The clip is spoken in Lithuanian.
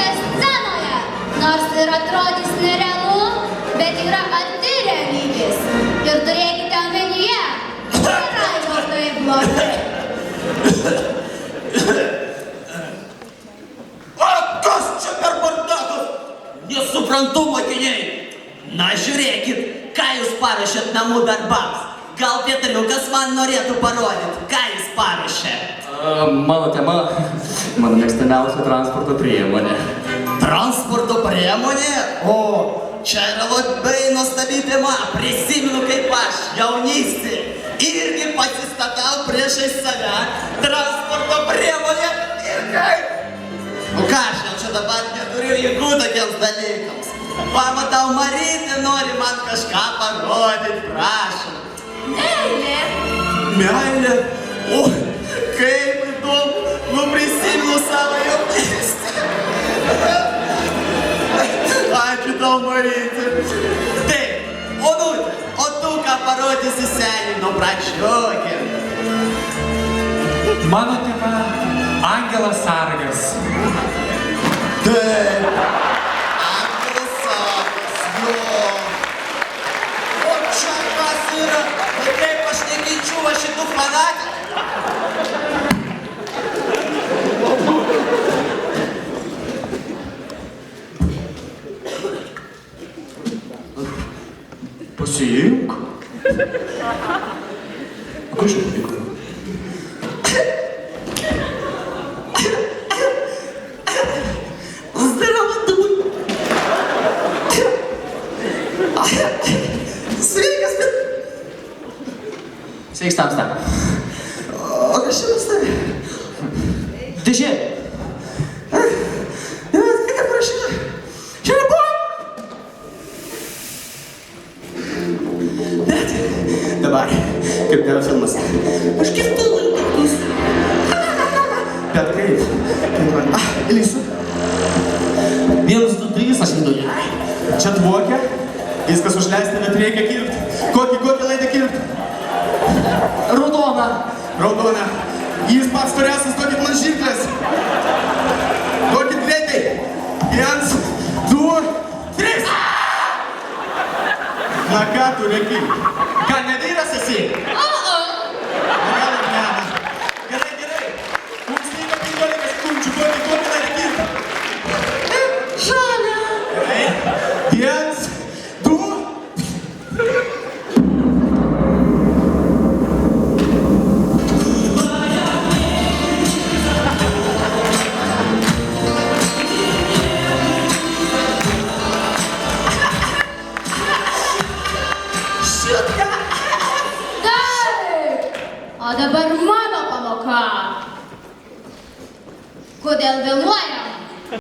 čia scenoje. Nors ir atrodys nerealu, bet yra arti realybės. Ir turėkite omenyje, Raimondas tai blogai. O kas čia per bardakas? Nesuprantu, mokiniai. Na žiūrėkit, ką jūs parašėt namų darbams. Gal Pietaliukas man norėtų parodyti, ką jis parašė. Mano tema, mano mėgstamiausia transporto priemonė. Transporto priemonė? O, čia yra labai nuostabi tema. Prisimenu, kaip aš jaunystė irgi pasistatau priešais save transporto priemonę ir kaip. O ką aš jau čia dabar neturiu jėgų tokiems dalykams. Pamatau, Marytė nori man kažką parodyti, prašom. Meilė. Meilė? O, kaip įdomu, nu prisimenu savo jaunystę. Ačiū tau, Marytė. Taip, Onutė, o tu ką parodysi seniai, nu pračiokė. Mano tema Angelas Sargas. Taip, Angelas Sargas, jo. O čia kas yra? Bet kaip aš neginčiu va šitų fanatikų? Pasiimk. O ką čia pavyko? Здорово, думаю. Sveikas, bet... Sveiks tamsta. O kas čia pas tave? Dėžė. Kaip parašyta? Čia nebuvo. Bet dabar, kaip tavo filmas. Aš kitų laikus. Bet kaip? Įlysiu. 1, 2, 3, aš nedu. Čia dvokia. Viskas užleista, bet reikia kirpti. Kokį laidą kirpti? Raudona. Raudona. Jis pats turėsis, kokit man žirklės. Kokit greitai. 1, 2, 3. Na ką tu rėki? Ką, nevyras esi? Gal ir ne. Gerai. Mums lyga 15 sekundžių, kokį laidą kirpti. Žalia. Gerai. 1, 2. O dabar mano pamoka. Kodėl vėluoja?